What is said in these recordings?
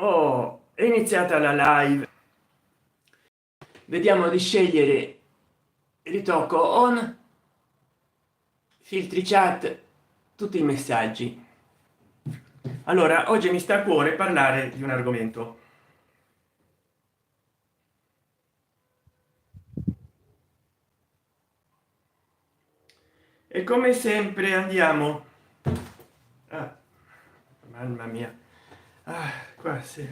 Oh, è iniziata la live. Vediamo di scegliere ritocco on, filtri chat, tutti i messaggi. Allora, oggi mi sta a cuore parlare di un argomento. E come sempre andiamo. Ah, mamma mia. Qua si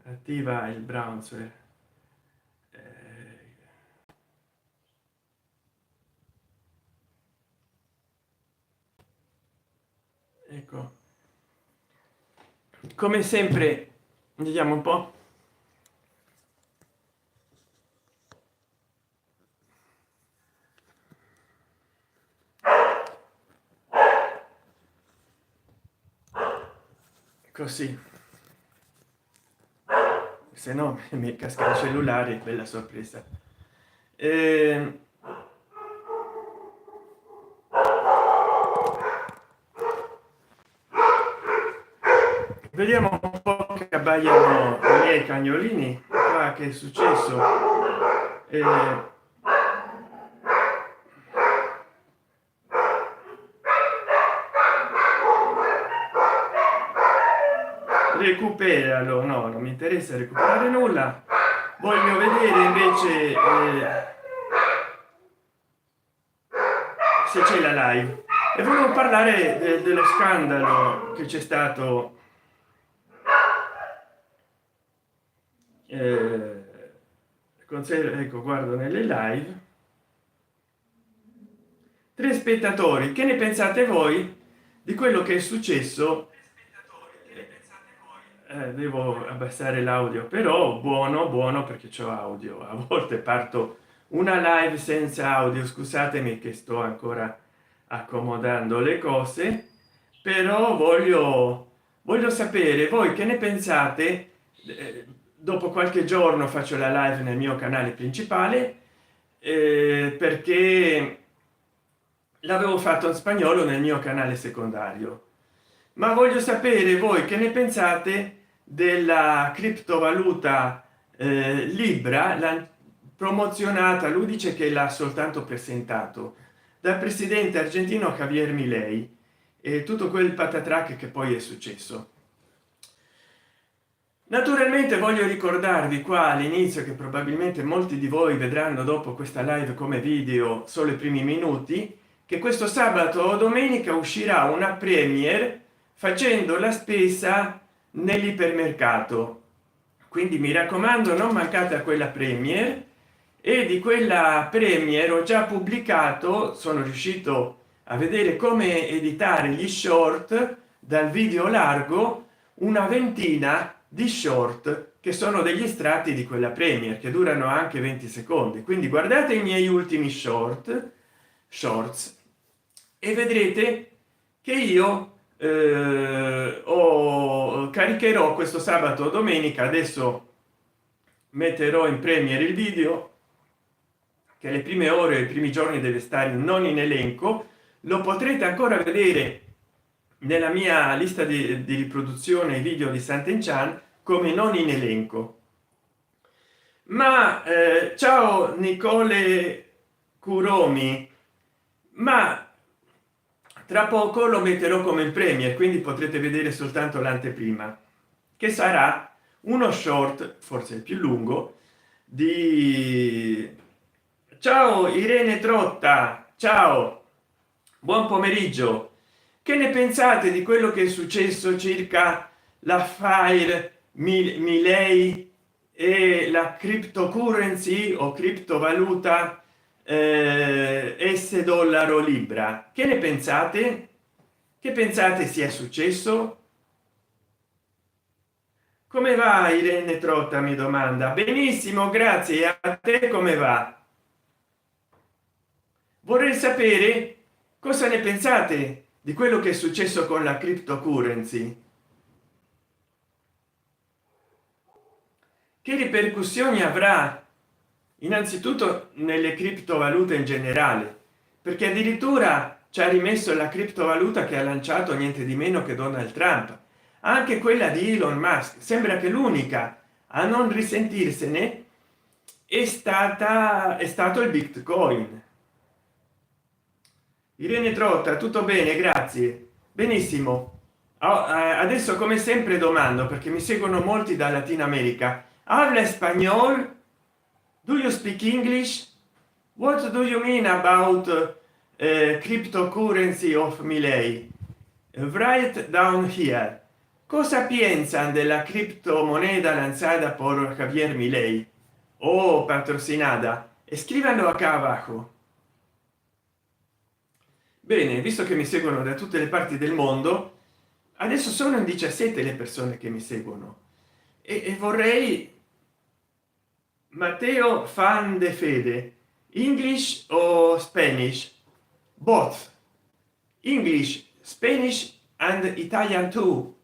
attiva il browser. Ecco, come sempre vediamo un po'. Così, se no mi casca il cellulare, bella sorpresa. Eh, Vediamo un po' che abbaiano i miei cagnolini. Qua che è successo? Recuperalo. No, non mi interessa recuperare nulla, voglio vedere invece se c'è la live. E volevo parlare dello scandalo che c'è stato ecco, guardo nelle live, 3 spettatori. Che ne pensate voi di quello che è successo? Devo abbassare l'audio, però buono buono, perché c'ho audio. A volte parto una live senza audio, scusatemi che sto ancora accomodando le cose, però voglio sapere voi che ne pensate. Dopo qualche giorno faccio la live nel mio canale principale, perché l'avevo fatto in spagnolo nel mio canale secondario, ma voglio sapere voi che ne pensate della criptovaluta Libra, promozionata. Lui dice che l'ha soltanto presentato dal presidente argentino Javier Milei, e tutto quel patatrac che poi è successo. Naturalmente voglio ricordarvi qua all'inizio, che probabilmente molti di voi vedranno dopo questa live come video solo i primi minuti, che questo sabato o domenica uscirà una premiere facendo la spesa nell'ipermercato, quindi mi raccomando, non mancate a quella premiere. E di quella premiere ho già pubblicato, sono riuscito a vedere come editare gli short dal video largo, una ventina di short che sono degli estratti di quella premiere, che durano anche 20 secondi. Quindi guardate i miei ultimi shorts e vedrete che io caricherò questo sabato o domenica. Adesso metterò in premiere il video, che le prime ore, i primi giorni deve stare non in elenco. Lo potrete ancora vedere nella mia lista di riproduzione video di Sant'Enchan come non in elenco. Ma ciao Nicole Kuromi, ma tra poco lo metterò come in premiere, quindi potrete vedere soltanto l'anteprima, che sarà uno short, forse il più lungo, di... Ciao Irene Trotta, ciao, buon pomeriggio. Che ne pensate di quello che è successo circa la fire Milei e la cryptocurrency o criptovaluta S dollaro Libra? Che ne pensate? Che pensate sia successo? Come va Irene Trotta, mi domanda. Benissimo, grazie. A te come va? Vorrei sapere cosa ne pensate di quello che è successo con la cryptocurrency. Che ripercussioni avrà innanzitutto nelle criptovalute in generale, perché addirittura ci ha rimesso la criptovaluta che ha lanciato niente di meno che Donald Trump. anche quella di Elon Musk. Sembra che l'unica a non risentirsene è stato il Bitcoin. Irene Trotta, tutto bene, grazie, benissimo. Adesso come sempre domando, perché mi seguono molti da Latin America: habla español? Do you speak English? What do you mean about cryptocurrency of Milei? Write down here. Cosa piensan della criptomoneda lanzada por Javier Milei o patrocinada? Escríbanlo acá abajo. Bene, visto che mi seguono da tutte le parti del mondo, adesso sono in 17 le persone che mi seguono e vorrei Matteo fan de fede, English o Spanish? Both. English, Spanish and Italian too.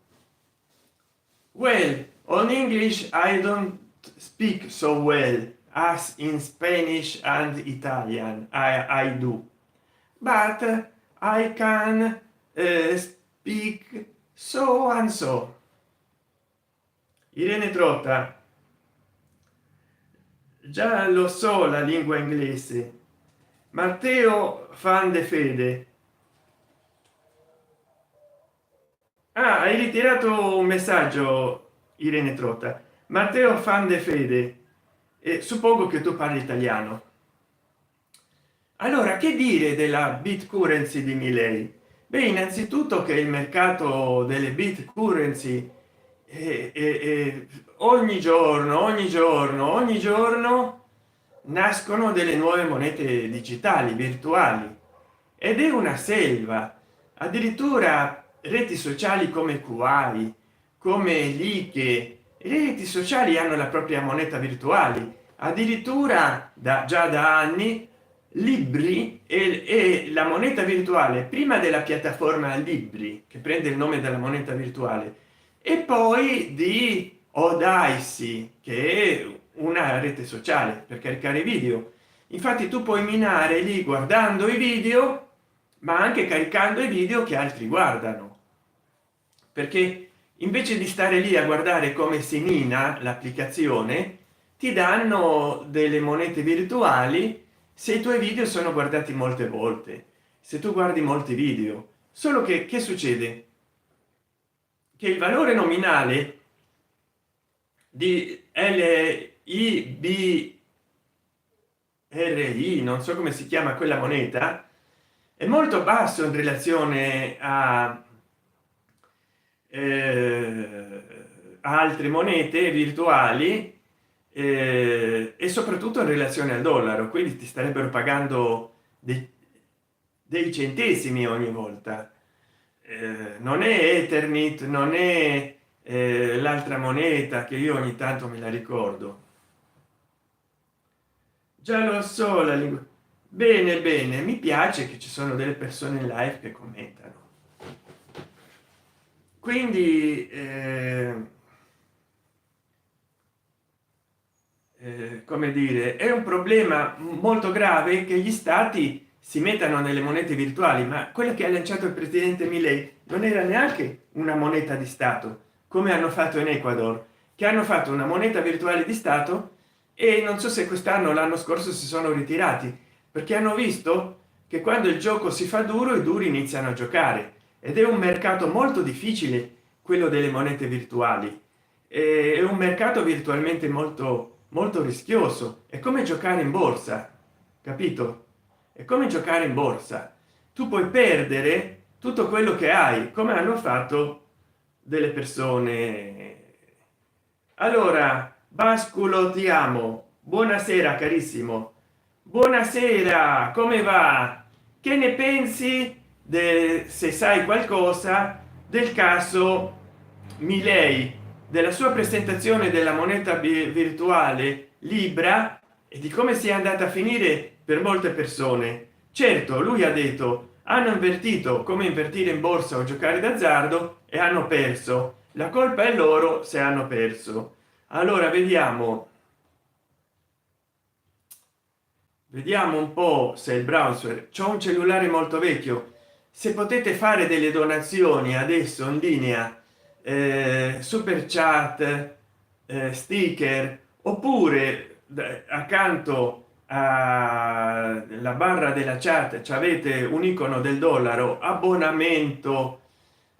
Well, on English I don't speak so well as in Spanish and Italian. I do, but I can speak so and so. Irene Trotta, già lo so la lingua inglese. Matteo fan de fede. Ah, hai ritirato un messaggio, Irene Trotta. Matteo fan de fede, e suppongo che tu parli italiano. Allora, che dire della Bitcurrency di Milei? Beh, innanzitutto che il mercato delle Bitcurrency ogni giorno nascono delle nuove monete digitali virtuali ed è una selva. Addirittura reti sociali come Kuai, come Like, reti sociali hanno la propria moneta virtuale. Addirittura già da anni Libri è la moneta virtuale prima della piattaforma Libri, che prende il nome della moneta virtuale, e poi di Odyssey, che è una rete sociale per caricare video. Infatti tu puoi minare lì guardando i video, ma anche caricando i video che altri guardano, perché invece di stare lì a guardare come si mina l'applicazione, ti danno delle monete virtuali se i tuoi video sono guardati molte volte, se tu guardi molti video. Solo che succede? Che il valore nominale di LIBRI, non so come si chiama quella moneta, è molto basso in relazione a altre monete virtuali, e soprattutto in relazione al dollaro, quindi ti starebbero pagando dei centesimi ogni volta. Non è Eternit, non è l'altra moneta che io ogni tanto me la ricordo. Già lo so la lingua. Bene, bene, mi piace che ci sono delle persone in live che commentano, quindi come dire, è un problema molto grave che gli stati si mettano nelle monete virtuali, ma quella che ha lanciato il presidente Milei non era neanche una moneta di stato, come hanno fatto in Ecuador, che hanno fatto una moneta virtuale di stato, e non so se quest'anno o l'anno scorso si sono ritirati, perché hanno visto che quando il gioco si fa duro i duri iniziano a giocare, ed è un mercato molto difficile quello delle monete virtuali. È un mercato virtualmente molto rischioso. È come giocare in borsa, capito? È come giocare in borsa. Tu puoi perdere tutto quello che hai, come hanno fatto delle persone. Allora, Basculo, ti amo. Buonasera carissimo. Buonasera, come va? Che ne pensi, se sai qualcosa, del caso Milei, della sua presentazione della moneta virtuale Libra e di come sia andata a finire per molte persone? Certo, lui ha detto: hanno invertito come invertire in borsa o giocare d'azzardo e hanno perso. La colpa è loro se hanno perso. Allora vediamo un po' se il browser, c'ho un cellulare molto vecchio, se potete fare delle donazioni adesso in linea super chat, sticker, oppure accanto alla barra della chat avete un icono del dollaro, abbonamento,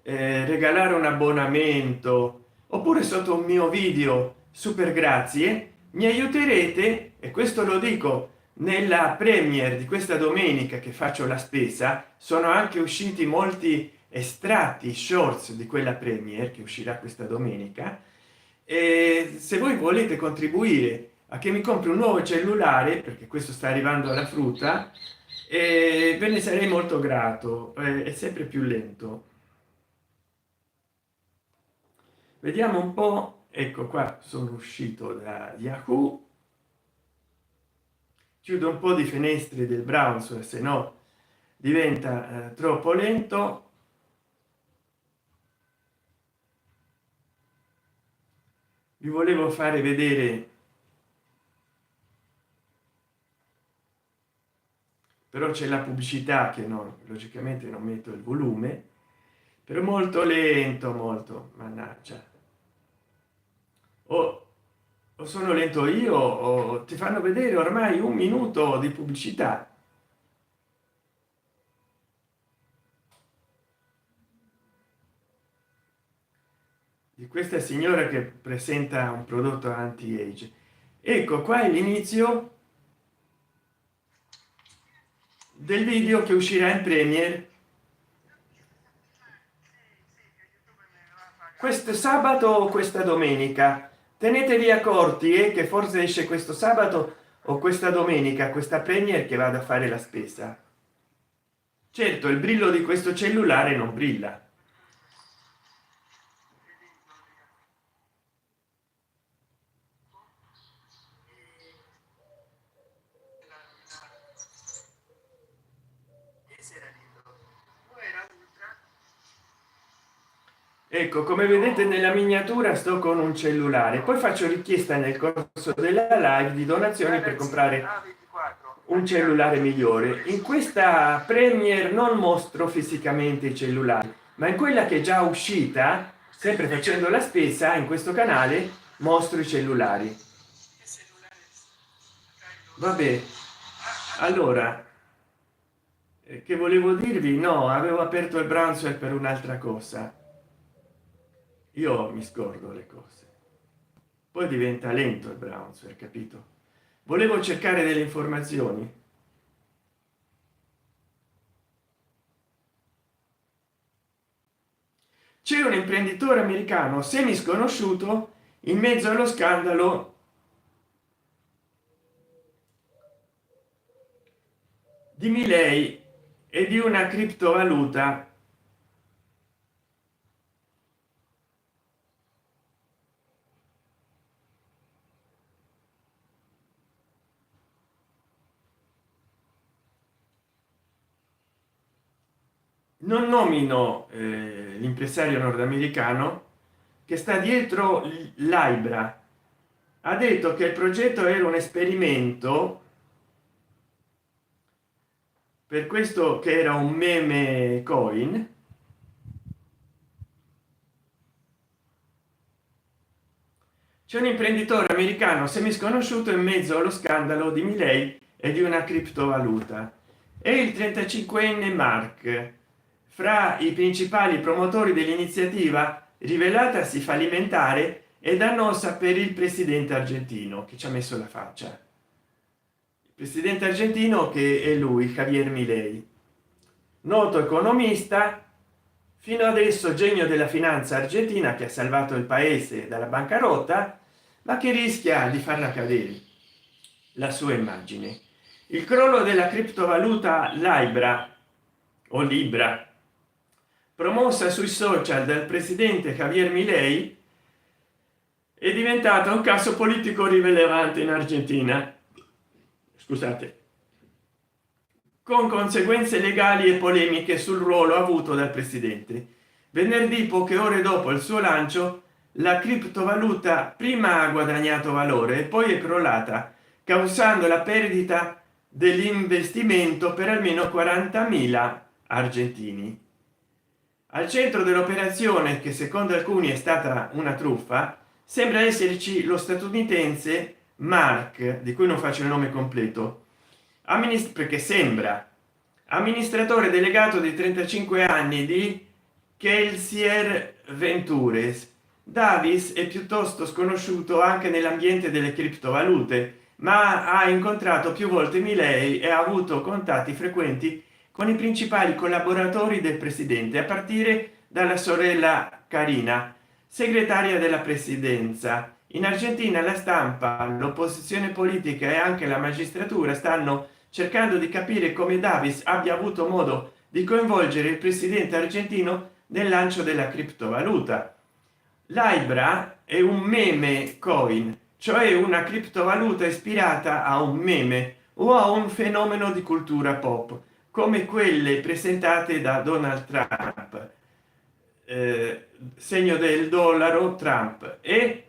regalare un abbonamento, oppure sotto un mio video super grazie, mi aiuterete. E questo lo dico nella premiere di questa domenica che faccio la spesa, sono anche usciti molti estratti shorts di quella premiere che uscirà questa domenica. E se voi volete contribuire a che mi compri un nuovo cellulare, perché questo sta arrivando alla frutta, ve ne sarei molto grato. È sempre più lento. Vediamo un po'. Ecco qua, sono uscito da Yahoo, chiudo un po' di finestre del browser, se no diventa troppo lento. Vi volevo fare vedere, però c'è la pubblicità che non, logicamente non metto il volume, però molto lento, molto, mannaggia. O sono lento io o ti fanno vedere ormai un minuto di pubblicità. Di questa signora che presenta un prodotto anti age. Ecco qua è l'inizio del video che uscirà in premiere questo sabato o questa domenica. Tenetevi accorti che forse esce questo sabato o questa domenica questa premiere che vado a fare la spesa. Certo, il brillo di questo cellulare non brilla. Ecco, come vedete nella miniatura sto con un cellulare, poi faccio richiesta nel corso della live di donazioni per comprare un cellulare migliore. In questa premiere non mostro fisicamente i cellulari, ma in quella che è già uscita, sempre facendo la spesa in questo canale, mostro i cellulari. Vabbè, allora che volevo dirvi, no, avevo aperto il browser per un'altra cosa. Io mi scordo le cose, poi diventa lento il browser, capito? Volevo cercare delle informazioni. C'è un imprenditore americano semi sconosciuto in mezzo allo scandalo di Milei e di una criptovaluta. Non nomino l'impresario nordamericano che sta dietro l'Aibra. Ha detto che il progetto era un esperimento, per questo che era un meme coin. C'è un imprenditore americano semi sconosciuto in mezzo allo scandalo di Milei e di una criptovaluta. È il 35enne Mark, fra i principali promotori dell'iniziativa rivelatasi fallimentare e dannosa per il presidente argentino, che ci ha messo la faccia. Il presidente argentino che è lui, Javier Milei, noto economista, fino adesso genio della finanza argentina, che ha salvato il paese dalla bancarotta, ma che rischia di farla cadere la sua immagine. Il crollo della criptovaluta Libra o Libra, promossa sui social dal presidente Javier Milei, è diventato un caso politico rilevante in Argentina, scusate, con conseguenze legali e polemiche sul ruolo avuto dal presidente. Venerdì, poche ore dopo il suo lancio, la criptovaluta prima ha guadagnato valore e poi è crollata, causando la perdita dell'investimento per almeno 40.000 argentini. Al centro dell'operazione, che secondo alcuni è stata una truffa, sembra esserci lo statunitense Mark, di cui non faccio il nome completo, perché sembra amministratore delegato di 35 anni di Kelsier Ventures. Davis è piuttosto sconosciuto anche nell'ambiente delle criptovalute, ma ha incontrato più volte Milei e ha avuto contatti frequenti con i principali collaboratori del presidente, a partire dalla sorella Carina, segretaria della presidenza. In Argentina la stampa, l'opposizione politica e anche la magistratura stanno cercando di capire come Davis abbia avuto modo di coinvolgere il presidente argentino nel lancio della criptovaluta. Libra è un meme coin, cioè una criptovaluta ispirata a un meme o a un fenomeno di cultura pop, come quelle presentate da Donald Trump, segno del dollaro Trump e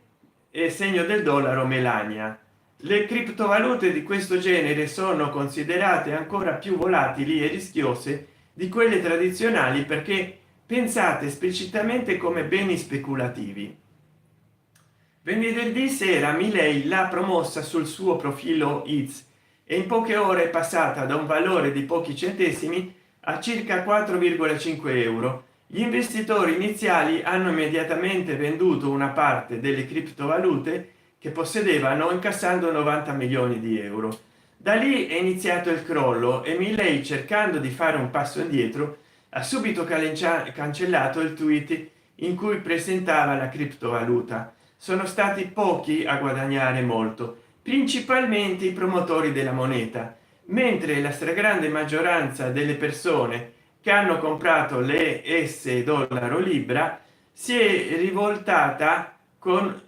segno del dollaro Melania. Le criptovalute di questo genere sono considerate ancora più volatili e rischiose di quelle tradizionali perché pensate esplicitamente come beni speculativi. Venerdì sera Milei l'ha promossa sul suo profilo X e in poche ore è passata da un valore di pochi centesimi a circa 4,5 euro. Gli investitori iniziali hanno immediatamente venduto una parte delle criptovalute che possedevano, incassando 90 milioni di euro. Da lì è iniziato il crollo e Milei, cercando di fare un passo indietro, ha subito cancellato il tweet in cui presentava la criptovaluta. Sono stati pochi a guadagnare molto, principalmente i promotori della moneta, mentre la stragrande maggioranza delle persone che hanno comprato le S dollaro Libra si è ritrovata con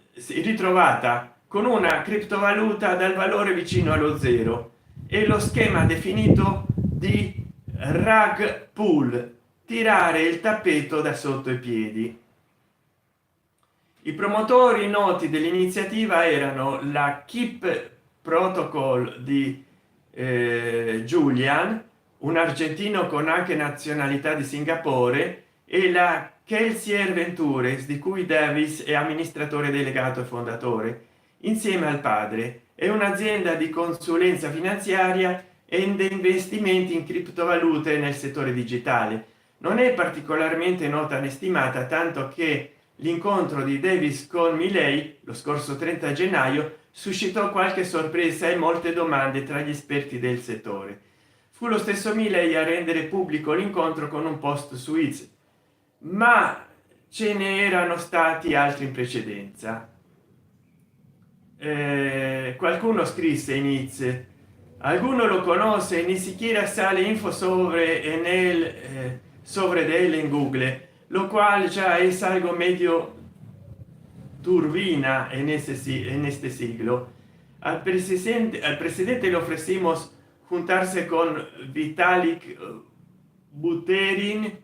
una criptovaluta dal valore vicino allo zero e lo schema definito di rug pull, tirare il tappeto da sotto i piedi. I promotori noti dell'iniziativa erano la Keep Protocol di Julian, un argentino con anche nazionalità di Singapore, e la Kelsier Ventures, di cui Davis è amministratore delegato e fondatore, insieme al padre. È un'azienda di consulenza finanziaria e di investimenti in criptovalute nel settore digitale. Non è particolarmente nota né stimata, tanto che l'incontro di Davis con Milei lo scorso 30 gennaio suscitò qualche sorpresa e molte domande tra gli esperti del settore. Fu lo stesso Milei a rendere pubblico l'incontro con un post su X, ma ce ne erano stati altri in precedenza. Qualcuno scrisse in X: alguno lo conoce, ni siquiera sale info sobre de él en Google, lo cual ya es algo medio turbina en este siglo. Al presidente le ofrecimos juntarse con Vitalik Buterin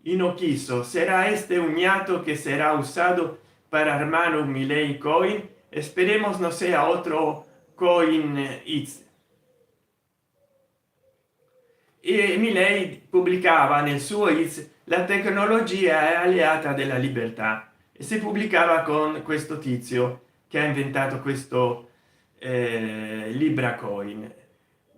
y no quiso. ¿Será este un ñato que será usado para armar un Milei coin? Esperemos no sea otro coin X. E Milei pubblicava nel suo X: la tecnologia è alleata della libertà, e si pubblicava con questo tizio che ha inventato questo Libra coin.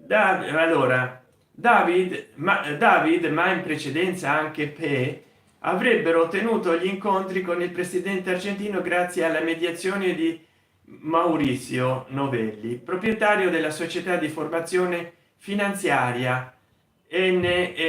David, ma in precedenza anche Pe, avrebbero ottenuto gli incontri con il presidente argentino grazie alla mediazione di Mauricio Novelli, proprietario della società di formazione finanziaria N&W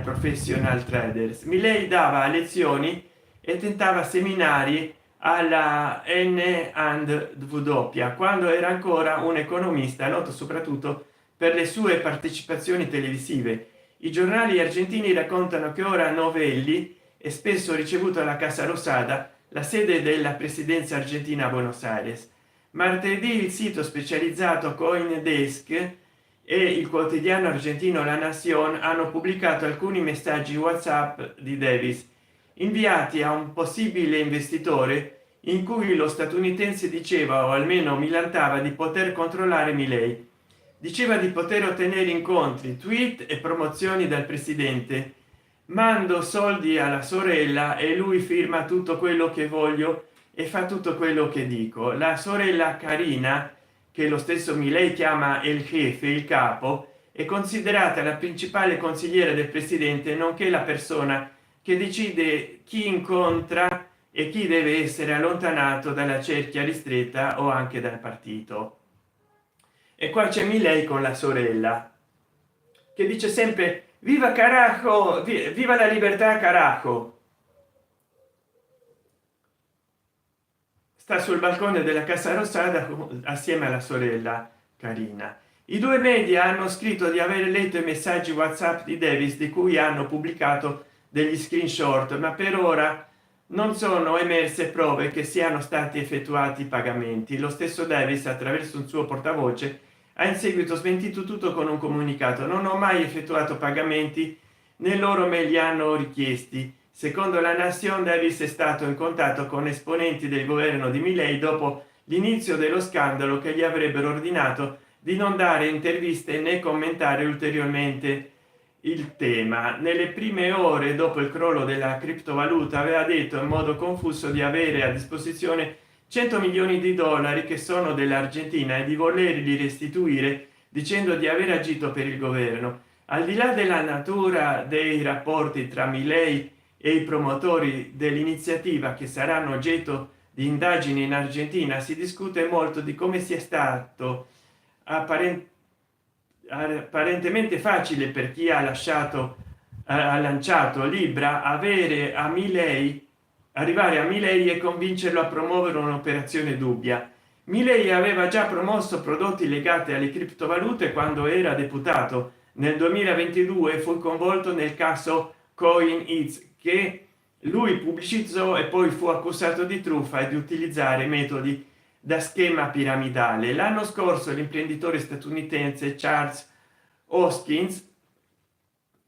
Professional Traders. Milei dava lezioni e tentava seminari alla N&W quando era ancora un economista noto soprattutto per le sue partecipazioni televisive. I giornali argentini raccontano che ora Novelli è spesso ricevuto alla Casa Rosada, la sede della presidenza argentina a Buenos Aires. Martedì il sito specializzato CoinDesk e il quotidiano argentino La Nación hanno pubblicato alcuni messaggi WhatsApp di Davis inviati a un possibile investitore, in cui lo statunitense diceva, o almeno milantava, di poter controllare Milei. Diceva di poter ottenere incontri, tweet e promozioni dal presidente, mando soldi alla sorella e lui firma tutto quello che voglio e fa tutto quello che dico. La sorella Carina, che lo stesso Milei chiama il jefe, il capo, è considerata la principale consigliera del presidente, nonché la persona che decide chi incontra e chi deve essere allontanato dalla cerchia ristretta o anche dal partito. E qua c'è Milei con la sorella che dice sempre viva carajo, viva la libertà carajo. Sta sul balcone della Casa Rosada assieme alla sorella Carina. I due media hanno scritto di aver letto i messaggi WhatsApp di Davis, di cui hanno pubblicato degli screenshot, ma per ora non sono emerse prove che siano stati effettuati pagamenti. Lo stesso Davis, attraverso un suo portavoce, ha in seguito smentito tutto con un comunicato: non ho mai effettuato pagamenti, né loro me li hanno richiesti. Secondo la Nation, Davis è stato in contatto con esponenti del governo di Milei dopo l'inizio dello scandalo, che gli avrebbero ordinato di non dare interviste né commentare ulteriormente il tema. Nelle prime ore dopo il crollo della criptovaluta aveva detto in modo confuso di avere a disposizione 100 milioni di dollari che sono dell'Argentina e di volerli restituire, dicendo di aver agito per il governo. Al di là della natura dei rapporti tra Milei e i promotori dell'iniziativa, che saranno oggetto di indagini in Argentina, si discute molto di come sia stato apparentemente facile per chi ha lanciato Libra avere a Milei, arrivare a Milei e convincerlo a promuovere un'operazione dubbia. Milei aveva già promosso prodotti legati alle criptovalute quando era deputato. Nel 2022 fu coinvolto nel caso CoinEats, che lui pubblicizzò, e poi fu accusato di truffa e di utilizzare metodi da schema piramidale. L'anno scorso l'imprenditore statunitense Charles Hoskins,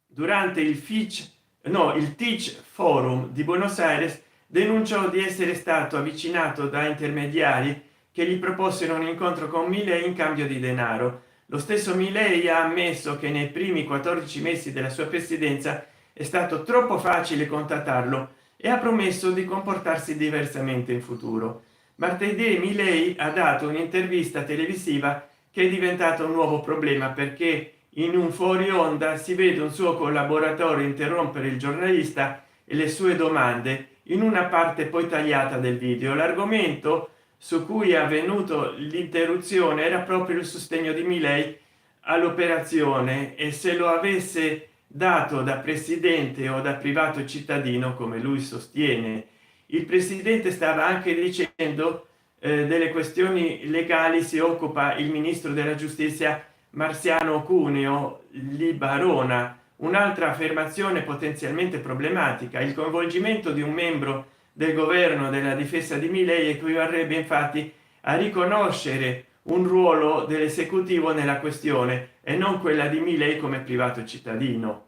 durante il Teach Forum di Buenos Aires, denunciò di essere stato avvicinato da intermediari che gli propossero un incontro con Milei in cambio di denaro. Lo stesso Milei ha ammesso che nei primi 14 mesi della sua presidenza è stato troppo facile contattarlo e ha promesso di comportarsi diversamente in futuro. Martedì Milei ha dato un'intervista televisiva che è diventata un nuovo problema, perché in un fuori onda si vede un suo collaboratore interrompere il giornalista e le sue domande in una parte poi tagliata del video. L'argomento su cui è avvenuto l'interruzione era proprio il sostegno di Milei all'operazione, e se lo avesse dato da presidente o da privato cittadino, come lui sostiene. Il presidente stava anche dicendo delle questioni legali si occupa il ministro della giustizia Marciano Cuneo Libarona. Un'altra affermazione potenzialmente problematica: il coinvolgimento di un membro del governo della difesa di Milei equivarrebbe infatti a riconoscere un ruolo dell'esecutivo nella questione e non quella di Milei come privato cittadino.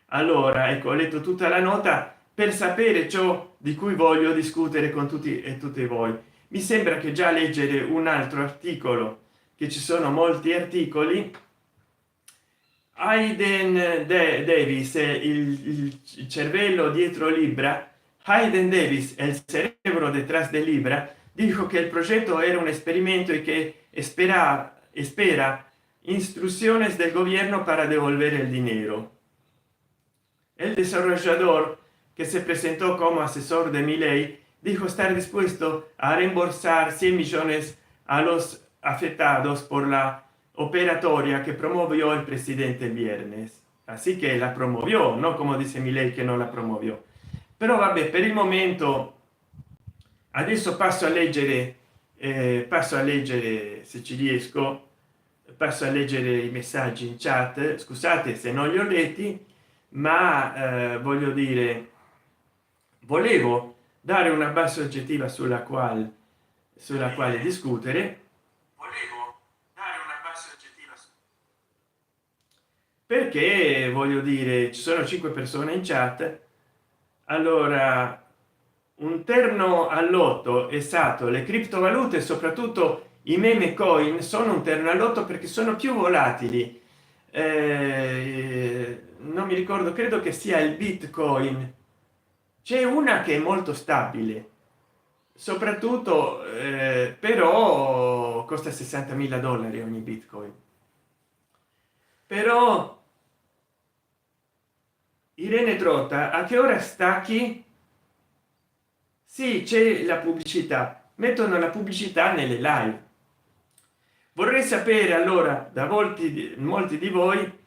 Allora, ecco, ho letto tutta la nota per sapere ciò di cui voglio discutere con tutti e tutte voi. Mi sembra che già leggere un altro articolo, che ci sono molti articoli. Hayden Davis è il cervello dietro Libra. Hayden Davis è il cerebro detrás de Libra. Dijo che il progetto era un esperimento e che espera instrucciones del gobierno para devolver el dinero. El desarrollador, que se presentó como asesor de Milei, dijo estar dispuesto a reembolsar 100 millones a los afectados por la operatoria que promovió el presidente el viernes. Así que la promovió, no como dice Milei che non la promovió. Però vabbè, per il momento adesso passo a leggere se ci riesco, passo a leggere i messaggi in chat. Scusate se non li ho letti, ma voglio dire, volevo dare una base oggettiva sulla quale discutere, perché voglio dire, ci sono 5 persone in chat. Allora, un terno all'otto, esatto, le criptovalute, soprattutto i meme coin, sono un terno all'otto perché sono più volatili. non mi ricordo, credo che sia il Bitcoin. C'è una che è molto stabile, soprattutto però costa 60.000 dollari ogni Bitcoin. Però Irene Trotta, a che ora stacchi? Sì, c'è la pubblicità, mettono la pubblicità nelle live. Vorrei sapere allora da molti di voi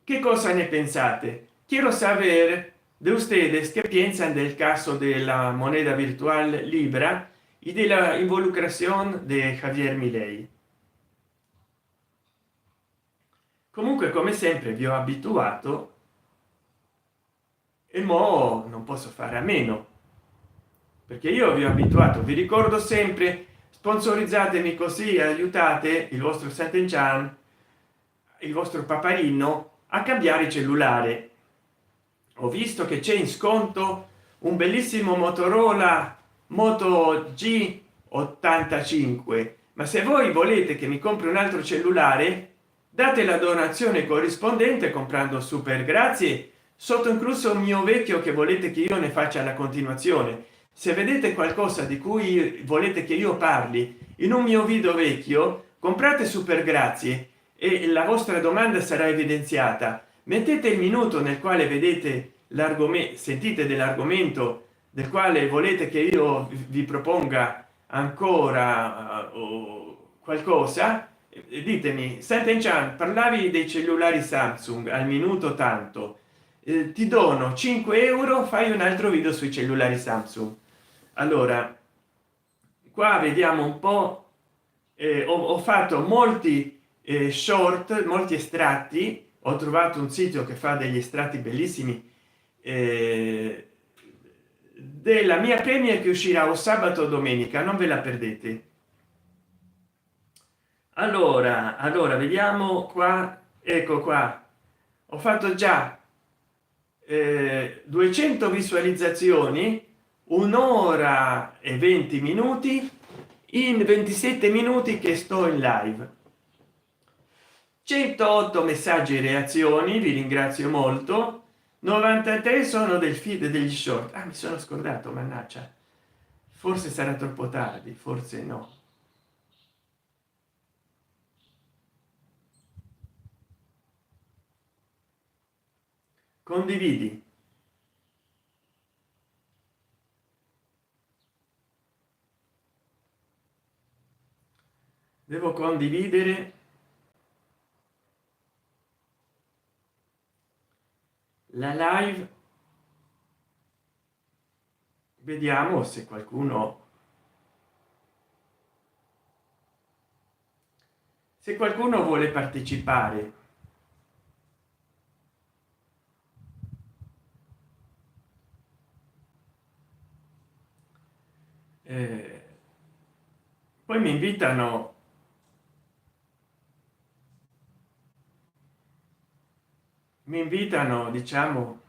qué cosa ne pensate. Quiero saber de ustedes qué piensan del caso de la moneda virtual Libra y de la involucración de Javier Milei. Comunque, come sempre, vi ho abituato e mo non posso fare a meno, perché io vi ho abituato. Vi ricordo sempre, sponsorizzatemi, così aiutate il vostro Sant'Enchan, il vostro paparino, a cambiare cellulare. Ho visto che c'è in sconto un bellissimo Motorola Moto G85, ma se voi volete che mi compri un altro cellulare, date la donazione corrispondente comprando super grazie, sotto incluso un mio vecchio che volete che io ne faccia la continuazione. Se vedete qualcosa di cui volete che io parli in un mio video vecchio, comprate super grazie e la vostra domanda sarà evidenziata. Mettete il minuto nel quale vedete l'argomento, sentite dell'argomento del quale volete che io vi proponga ancora o qualcosa, e ditemi: Sant'Enchan, parlavi dei cellulari Samsung al minuto tanto, ti dono 5 euro, fai un altro video sui cellulari Samsung. Allora, qua vediamo un po'. Ho fatto molti short, molti estratti. Ho trovato un sito che fa degli estratti bellissimi della mia premiere, che uscirà o sabato o domenica, non ve la perdete. Allora vediamo qua, ecco qua, ho fatto già 200 visualizzazioni, un'ora e 20 minuti in 27 minuti che sto in live. 108 messaggi e reazioni, vi ringrazio molto. 93 sono del feed degli short. Ah, mi sono scordato, mannaggia, forse sarà troppo tardi, forse no. Condividi. Devo condividere la live. Vediamo se qualcuno vuole partecipare. Poi mi invitano, diciamo,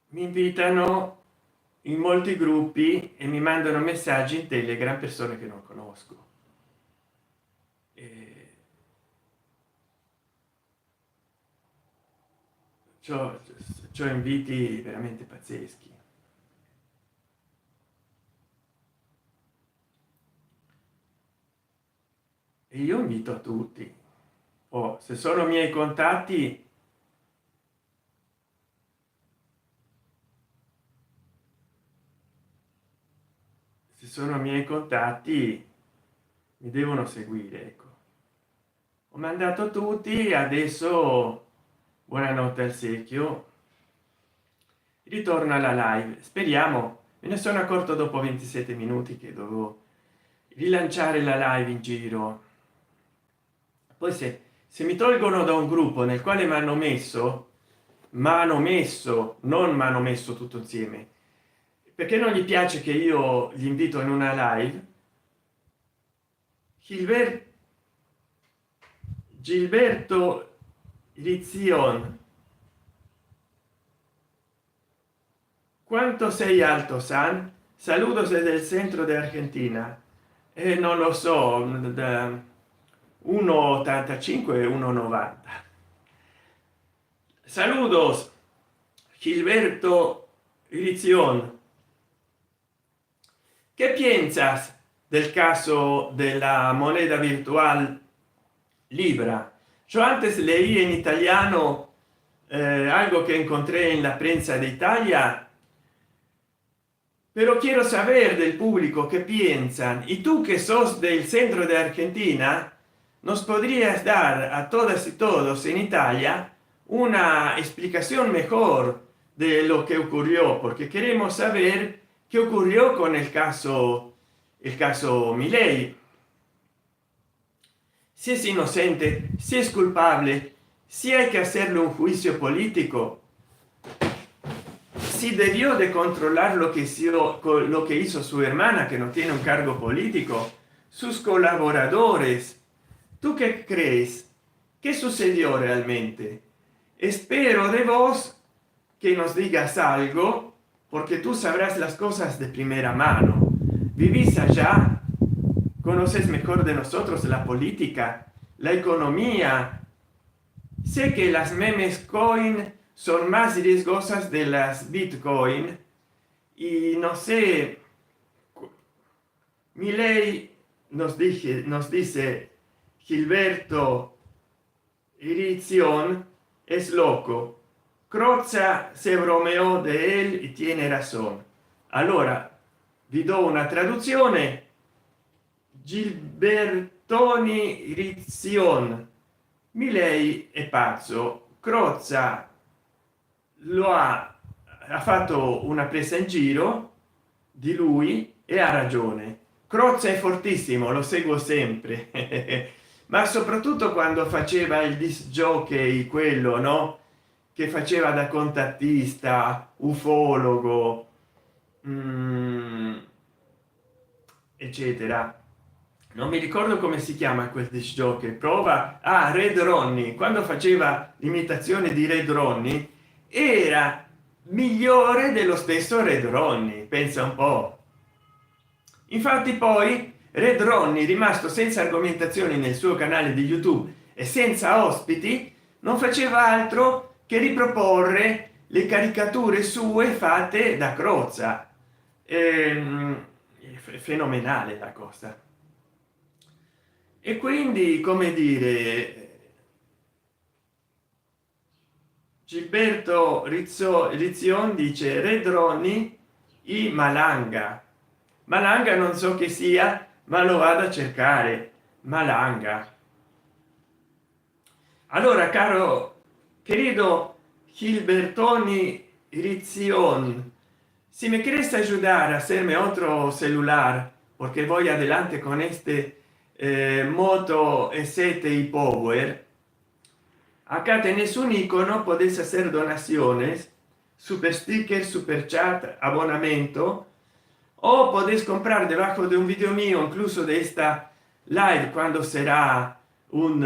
mi invitano in molti gruppi e mi mandano messaggi in Telegram persone che non conosco. C'ho inviti veramente pazzeschi. E io invito a tutti. O se sono miei contatti, mi devono seguire, ecco. Ho mandato tutti, adesso buonanotte al secchio, ritorno alla live, speriamo. Me ne sono accorto dopo 27 minuti che dovevo rilanciare la live in giro. Poi se mi tolgono da un gruppo nel quale mi hanno messo, non mi hanno messo tutto insieme, perché non gli piace che io gli invito in una live. Gilberto Lizion, quanto sei alto, San? saludos desde el centro de Argentina. Non lo so, da 1,85 e 1,90. Saludos, Gilberto Irizion. ¿Qué piensas del caso de la moneda virtual Libra? Yo antes leí en italiano algo que encontré en la prensa de Italia, pero quiero saber del público qué piensan. Y tú, que sos del centro de Argentina, nos podrías dar a todas y todos en Italia una explicación mejor de lo que ocurrió, porque queremos saber qué ocurrió con el caso Milei. Si es inocente, si es culpable, si hay que hacerle un juicio político, si debió de controlar lo que hizo su hermana, que no tiene un cargo político, sus colaboradores. ¿Tú qué crees? ¿Qué sucedió realmente? Espero de vos que nos digas algo, porque tú sabrás las cosas de primera mano. Vivís allá, conoces mejor de nosotros la política, la economía. Sé que las memes coin son más riesgosas de las bitcoin, y no sé, Milei nos dice Gilberto Irizion, es loco. Crozza se bromeó de él y tiene razón. Allora vi do una traduzione: Gilbertoni Irizion, Milei è pazzo, Crozza ha fatto una presa in giro di lui e ha ragione. Crozza è fortissimo, lo seguo sempre. Ma soprattutto quando faceva il disc jockey, quello, no, che faceva da contattista, ufologo, eccetera. Non mi ricordo come si chiama quel disc jockey. Prova. Red Ronnie. Quando faceva l'imitazione di Red Ronnie era migliore dello stesso Red Ronnie, pensa un po'. Infatti poi Red Ronnie, rimasto senza argomentazioni nel suo canale di YouTube e senza ospiti, non faceva altro che riproporre le caricature sue fatte da Crozza. Fenomenale la cosa. E quindi, come dire, Gilberto Rizion dice Red Ronnie i Malanga. Malanga non so che sia, ma lo vado a cercare. Malanga. Allora, caro querido Gilbertoni Rizion, si me quieres ayudar a hacerme otro celular, porque voy adelante con este Moto E7 Power. Acá tenés un icono, podés hacer donaciones, super sticker, super chat, abonamiento, o podés comprar debajo de un video mío, incluso de esta live, cuando será un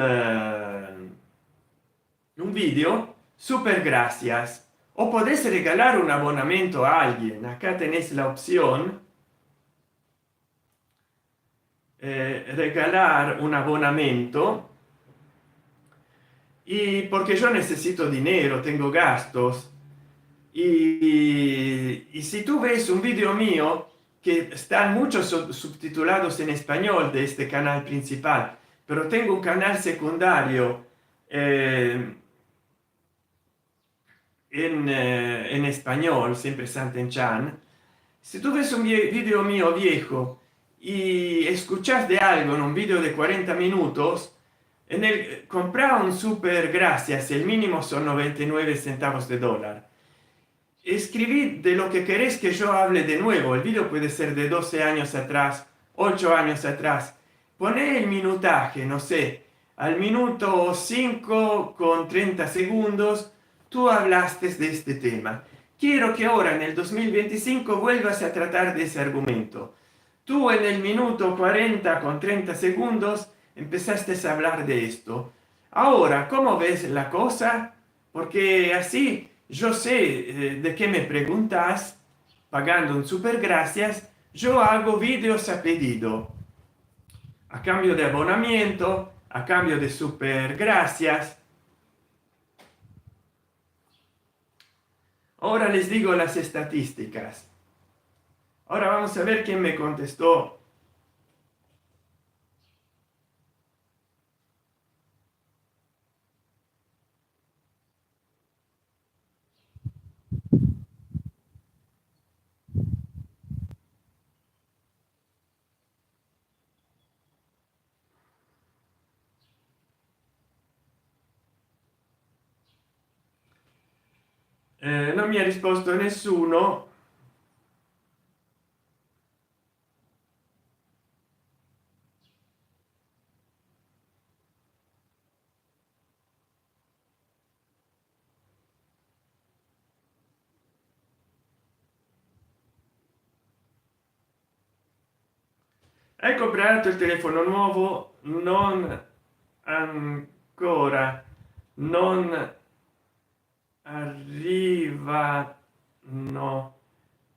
video, super gracias, o podés regalar un abonamiento a alguien. Acá tenés la opción regalar un abonamiento, y porque yo necesito dinero, tengo gastos, y si tú ves un video mío, que están muchos subtitulados en español de este canal principal, pero tengo un canal secundario en español, siempre Santenchan. Si tú ves un video mío viejo y escuchas de algo en un video de 40 minutos, en el compra un super gracias, el mínimo son 99 centavos de dólar. Escribid de lo que queréis que yo hable de nuevo. El video puede ser de 12 años atrás, 8 años atrás. Poné el minutaje, no sé, al minuto 5 con 30 segundos tú hablaste de este tema. Quiero que ahora en el 2025 vuelvas a tratar de ese argumento. Tú en el minuto 40 con 30 segundos empezaste a hablar de esto. Ahora, ¿cómo ves la cosa? Porque así yo sé de qué me preguntas, pagando un super gracias yo hago videos a pedido a cambio de abonamiento, a cambio de super gracias. Ahora les digo las estadísticas. Ahora vamos a ver quién me contestó. Non mi ha risposto nessuno. Hai comprato il telefono nuovo? Non ancora, non arrivano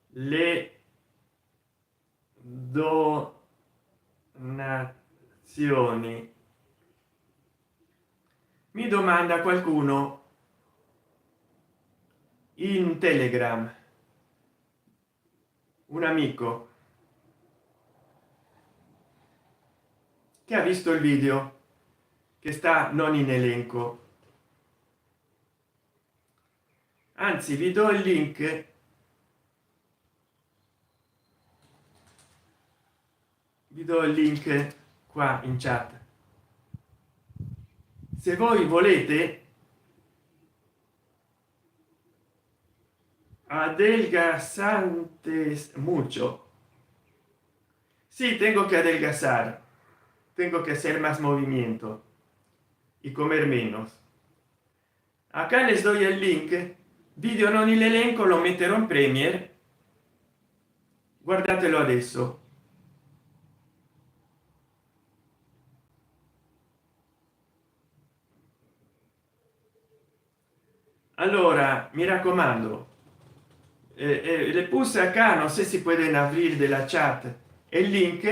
le donazioni. Mi domanda qualcuno in Telegram, un amico che ha visto il video che sta non in elenco, anzi vi do il link, vi do il link qua in chat se voi volete adelgazantes mucho. Sí, tengo que adelgazar, tengo que hacer más movimiento y comer menos. Acá les doy el link, video non in elenco, lo metterò in Premiere, guardatelo adesso. Allora mi raccomando, le puse acá, no sé si pueden abrir de la chat el link,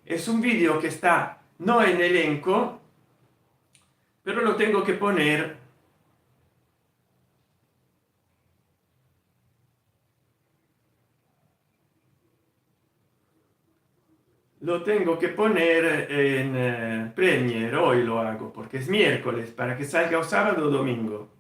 es un video que está no en elenco, pero lo tengo que poner. Lo tengo que poner en Premiere, hoy lo hago porque es miércoles para que salga o sábado o domingo.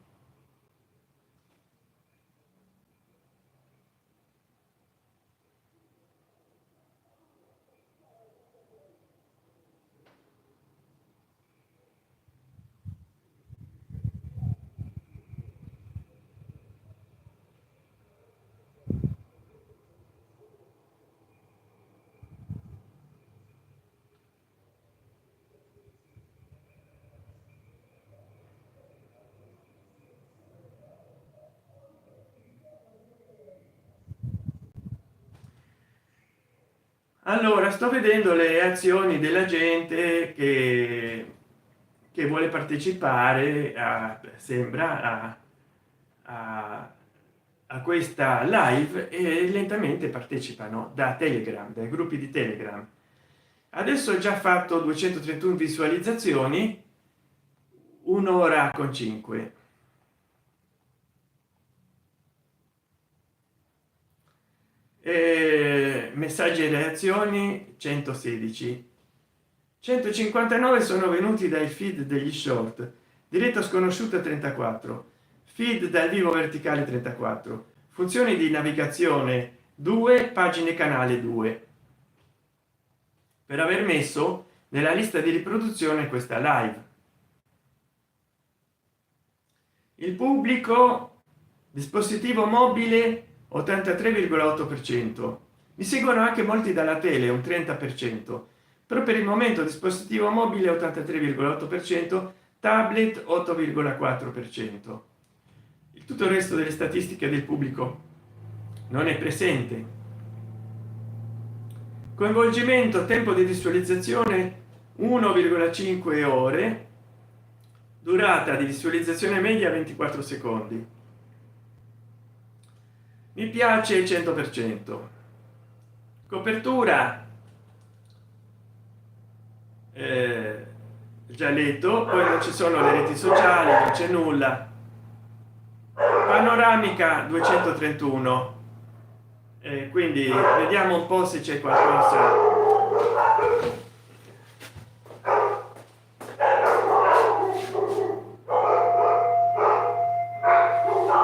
Allora sto vedendo le reazioni della gente che vuole partecipare a, sembra a questa live e lentamente partecipano da Telegram, dai gruppi di Telegram. Adesso ho già fatto 231 visualizzazioni, un'ora con 5. Messaggi e reazioni 116, 159 sono venuti dai feed degli short, diretta sconosciuta 34, feed dal vivo verticale 34, funzioni di navigazione 2, pagine canale 2, per aver messo nella lista di riproduzione questa live. Il pubblico dispositivo mobile 83,8%, mi seguono anche molti dalla tele, un 30%, però per il momento dispositivo mobile 83,8%, tablet 8,4%. Tutto il resto delle statistiche del pubblico non è presente. Coinvolgimento, tempo di visualizzazione 1,5 ore, durata di visualizzazione media 24 secondi. mi piace il 100%. Copertura già letto, poi non ci sono le reti sociali, non c'è nulla. Panoramica 231, quindi vediamo un po' se c'è qualcosa.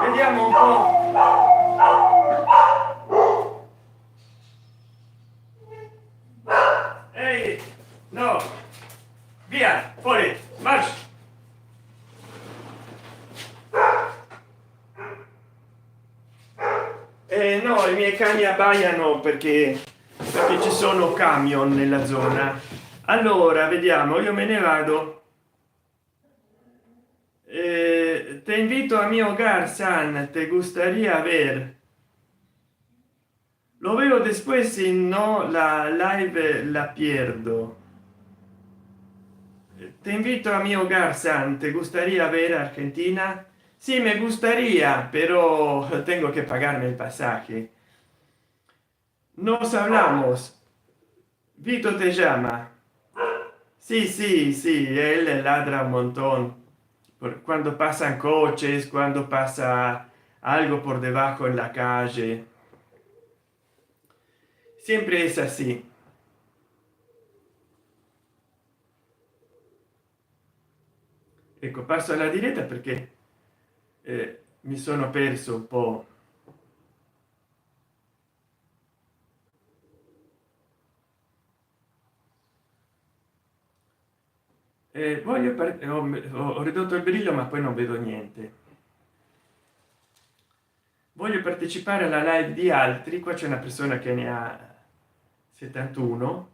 Vediamo un po'. Ehi, no, via, fuori, marcia. No, i miei cani abbaiano perché ci sono camion nella zona. Allora vediamo, io me ne vado. Te invito a mi hogar, San, te gustaría ver. Lo veo después, si no la live la pierdo. Te invito a mi hogar, San, te gustaría ver Argentina. Sí, me gustaría, pero tengo que pagarme el pasaje. Nos hablamos. Vito te llama. Sí, sí, sí, él ladra un montón. Cuando pasan coches, cuando pasa algo por debajo en la calle. Siempre es así. Ecco, passo alla diretta perché mi sono perso un po'. Ho ridotto il brillo ma poi non vedo niente. Voglio partecipare alla live di altri. Qua c'è una persona che ne ha 71.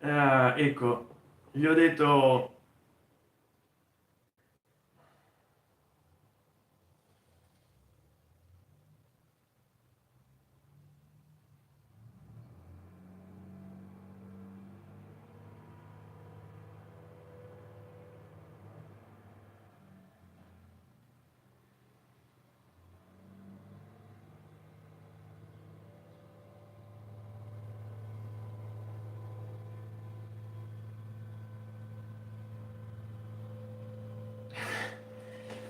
Ah, ecco, gli ho detto.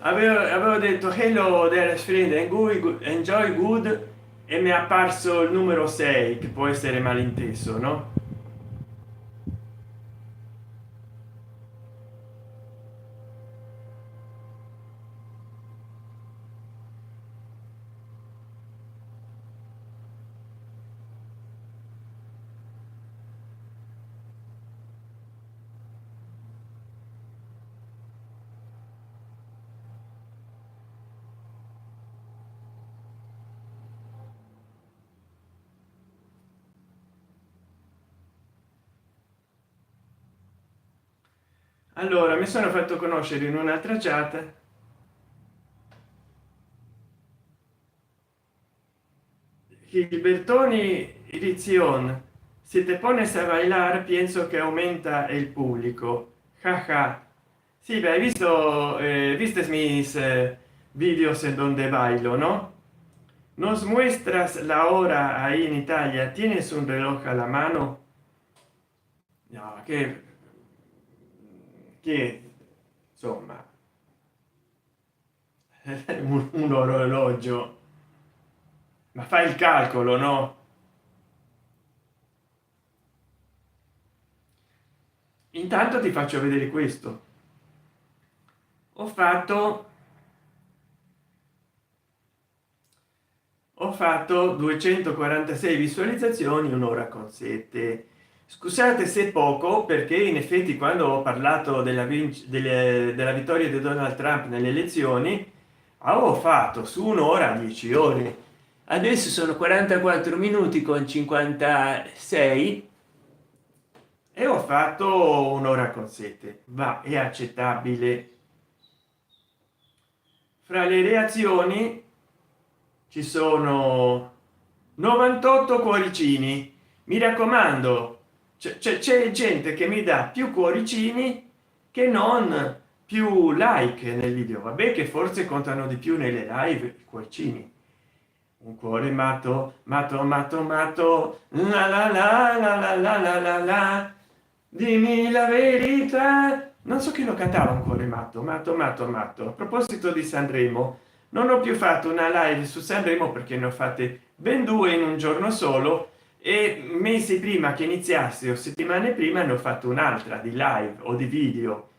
Avevo detto hello there friend and enjoy good, e mi è apparso il numero 6 che può essere malinteso, no? Allora mi sono fatto conoscere in un'altra chat. Gilbertoni Irizion, si te pones a bailar pienso que aumenta el público, jaja. Sí, beh, hai visto, viste mis videos en donde bailo, no? Nos muestras la hora ahí en Italia, ¿tienes un reloj a la mano? No, che insomma, un orologio, ma fai il calcolo, no? Intanto ti faccio vedere questo. Ho fatto 246 visualizzazioni, un'ora con 7. Scusate se poco, perché in effetti quando ho parlato della vittoria di Donald Trump nelle elezioni avevo fatto su un'ora 10 ore. Adesso sono 44 minuti con 56, e ho fatto un'ora con 7, va, è accettabile. Fra le reazioni ci sono 98 cuoricini, mi raccomando. C'è gente che mi dà più cuoricini che non più like nel video. Vabbè, che forse contano di più nelle live i cuoricini. Un cuore matto matto matto matto, la la la la la la la la la, dimmi la verità. Non so chi lo cantava, un cuore matto matto matto matto. A proposito di Sanremo, non ho più fatto una live su Sanremo perché ne ho fatte ben due in un giorno solo, e mesi prima che iniziasse o settimane prima ne ho fatto un'altra di live o di video,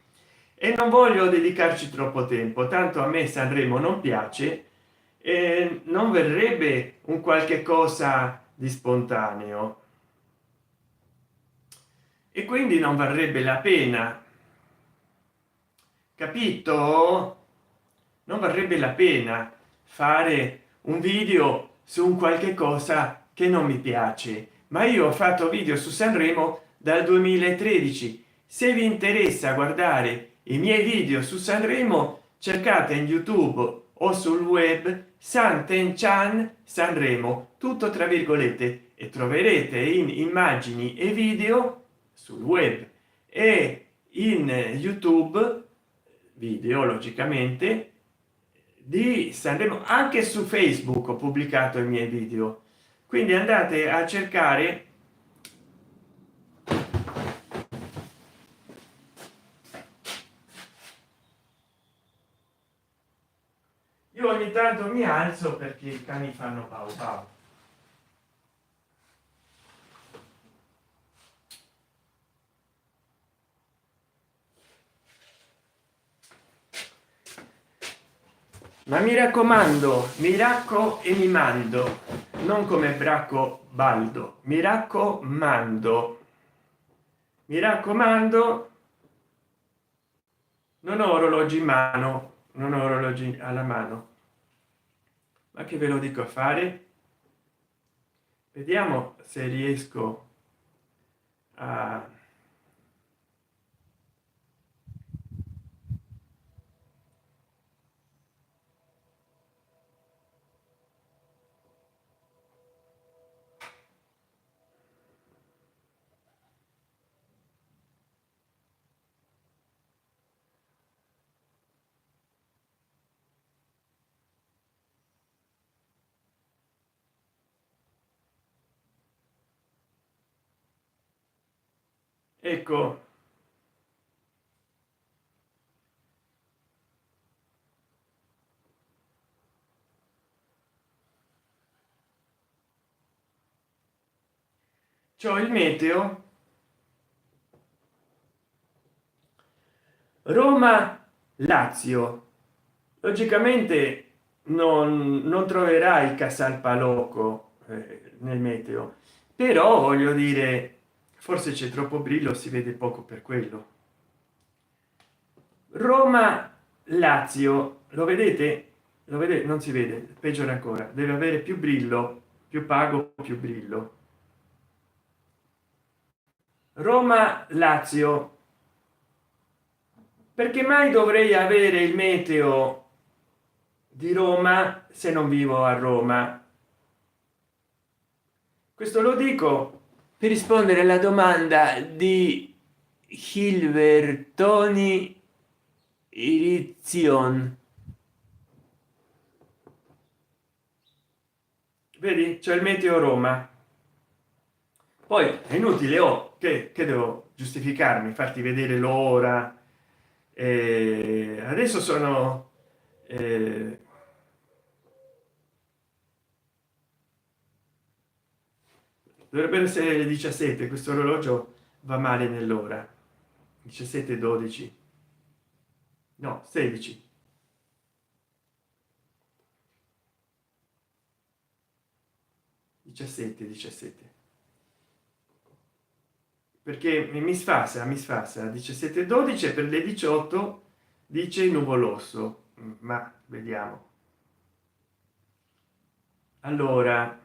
e non voglio dedicarci troppo tempo, tanto a me Sanremo non piace e non verrebbe un qualche cosa di spontaneo, e quindi non varrebbe la pena, capito? Non varrebbe la pena fare un video su un qualche cosa che non mi piace. Ma io ho fatto video su Sanremo dal 2013. Se vi interessa guardare i miei video su Sanremo, cercate in YouTube o sul web Santen Chan Sanremo, tutto tra virgolette, e troverete in immagini e video sul web e in YouTube video, logicamente, di Sanremo. Anche su Facebook ho pubblicato i miei video, quindi andate a cercare. Io ogni tanto mi alzo perché i cani fanno pau pau. Ma mi raccomando, mi racco e mi mando, non come Bracco Baldo, mi raccomando, mi raccomando. Non ho orologi in mano, non ho orologi alla mano, ma che ve lo dico a fare. Vediamo se riesco a. Ecco, c'ho il meteo. Roma Lazio, logicamente non troverai il Casal Palocco nel meteo, però voglio dire, forse c'è troppo brillo, si vede poco per quello. Roma Lazio, lo vedete? Lo vedete? Non si vede, peggiore ancora, deve avere più brillo, più pago, più brillo. Roma Lazio, perché mai dovrei avere il meteo di Roma se non vivo a Roma? Questo lo dico per rispondere alla domanda di Hilvertoni Irizion. Vedi, c'è il meteo Roma. Poi è inutile, che devo giustificarmi, farti vedere l'ora. Adesso sono dovrebbero essere le 17, questo orologio va male nell'ora. 17:12, no, 16, 17, 17, perché mi sfassa 17:12, per le 18 dice nuvoloso. Ma vediamo. Allora,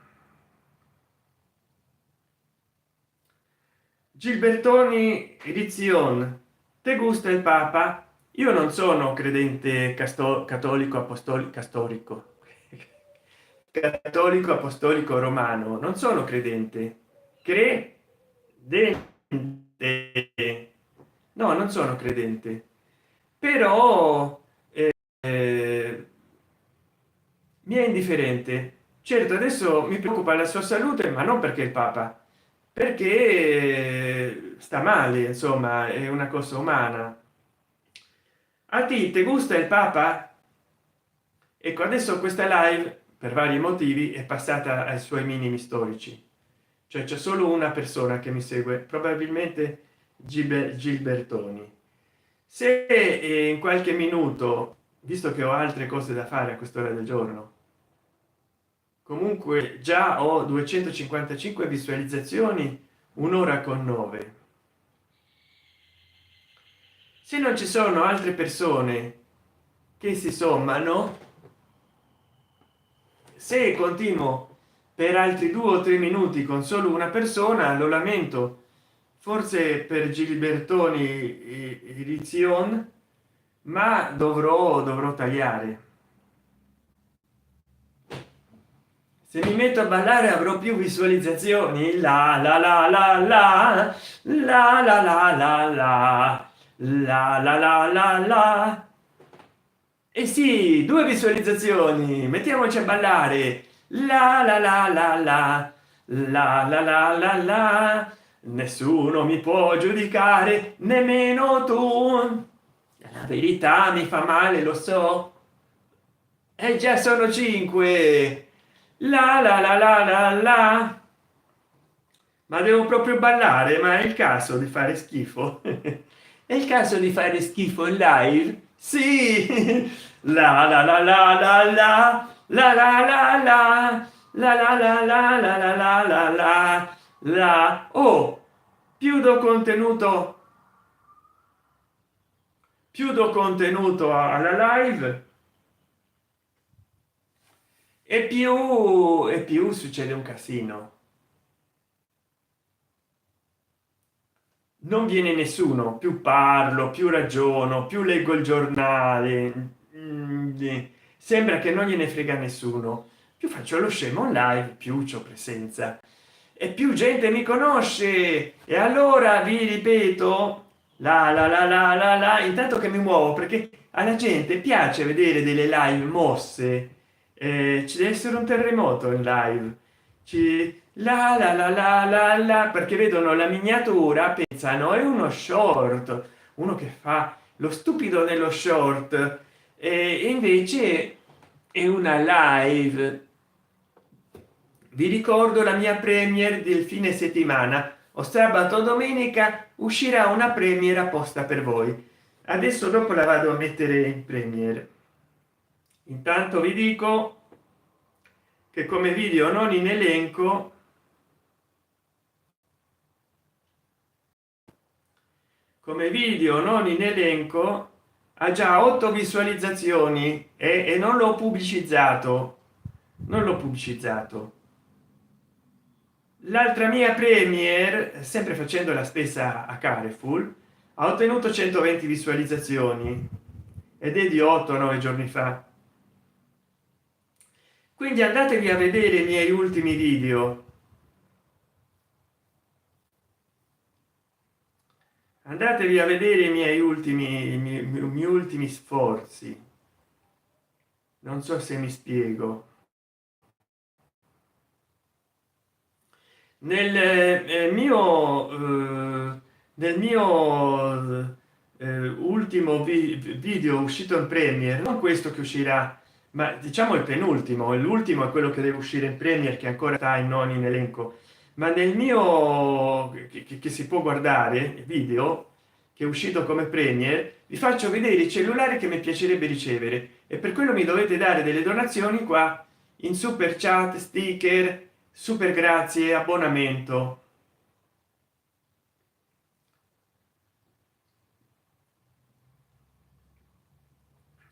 Gilbertoni Edizion, te gusta il papa? Io non sono credente cattolico apostolico storico cattolico apostolico romano, non sono credente credente, no, non sono credente, però eh, mi è indifferente. Certo, adesso mi preoccupa la sua salute, ma non perché il papa, perché sta male, insomma, è una cosa umana. A te gusta il papa? Ecco, adesso questa live per vari motivi è passata ai suoi minimi storici, cioè c'è solo una persona che mi segue, probabilmente Gilbertoni. Se in qualche minuto, visto che ho altre cose da fare a quest'ora del giorno, comunque già ho 255 visualizzazioni, un'ora con 9. Se non ci sono altre persone che si sommano, se continuo per altri 2 o 3 minuti con solo una persona, lo lamento, forse per Gilbertoni edizione, ma dovrò tagliare. Se mi metto a ballare avrò più visualizzazioni, la la la la la la la la la la la la la la la. E sì, 2 visualizzazioni, mettiamoci a ballare, la la la la la la la la la la. Nessuno mi può giudicare, nemmeno tu. La verità mi fa male, lo so, e già sono 5, la la la la la la. Ma devo proprio ballare, ma è il caso di fare schifo. È il caso di fare schifo in live? Sì. La la la la la la la la la la la la la la la la la la la la. Oh, chiudo contenuto, chiudo contenuto alla live, e più succede un casino. Non viene nessuno, più parlo, più ragiono, più leggo il giornale, sembra che non gliene frega nessuno, più faccio lo scemo in live, più c'ho presenza e più gente mi conosce. E allora vi ripeto, la la la la la la, intanto che mi muovo, perché alla gente piace vedere delle live mosse. Ci deve essere un terremoto in live, la la la la la la, perché vedono la miniatura, pensano è uno short, uno che fa lo stupido nello short, e invece è una live. Vi ricordo la mia premiere del fine settimana, o sabato o domenica uscirà una premiere apposta per voi. Adesso dopo la vado a mettere in premiere. Intanto vi dico che come video non in elenco, ha già 8 visualizzazioni e non l'ho pubblicizzato, non l'ho pubblicizzato. L'altra mia premiere, sempre facendo la spesa a Carrefour, ha ottenuto 120 visualizzazioni ed è di 8 o 9 giorni fa. Quindi andatevi a vedere i miei ultimi video, andatevi a vedere i miei ultimi sforzi. Non so se mi spiego. Nel mio ultimo video uscito in premiere, non questo che uscirà, ma diciamo il penultimo, l'ultimo è quello che deve uscire in premiere, che ancora sta in non in elenco, ma nel mio che si può guardare video, che è uscito come premiere, vi faccio vedere i cellulari che mi piacerebbe ricevere, e per quello mi dovete dare delle donazioni qua in super chat, sticker, super grazie, abbonamento.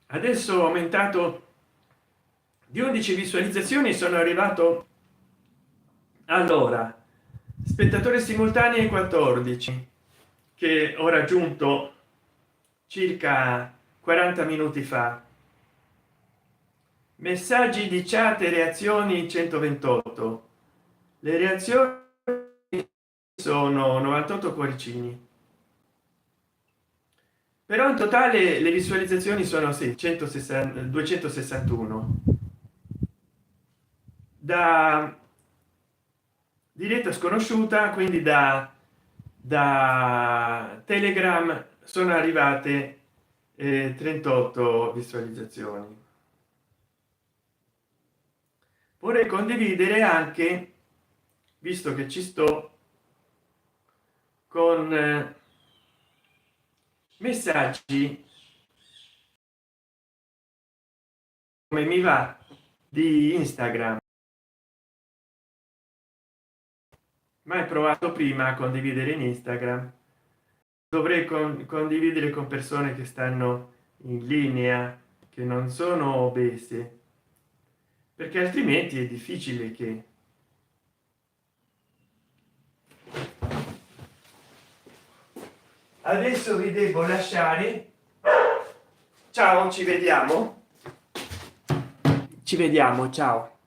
Adesso ho aumentato di 11 visualizzazioni, sono arrivato allora spettatori simultanei 14, che ho raggiunto circa 40 minuti fa. Messaggi di chat e reazioni 128, le reazioni sono 98 cuoricini, però in totale le visualizzazioni sono 660, 261. Da diretta sconosciuta, quindi da Telegram sono arrivate 38 visualizzazioni. Vorrei condividere anche, visto che ci sto, con messaggi come mi va di Instagram. Mai provato prima a condividere in Instagram, dovrei condividere con persone che stanno in linea, che non sono obese, perché altrimenti è difficile che adesso vi devo lasciare. Ciao, ci vediamo, ciao.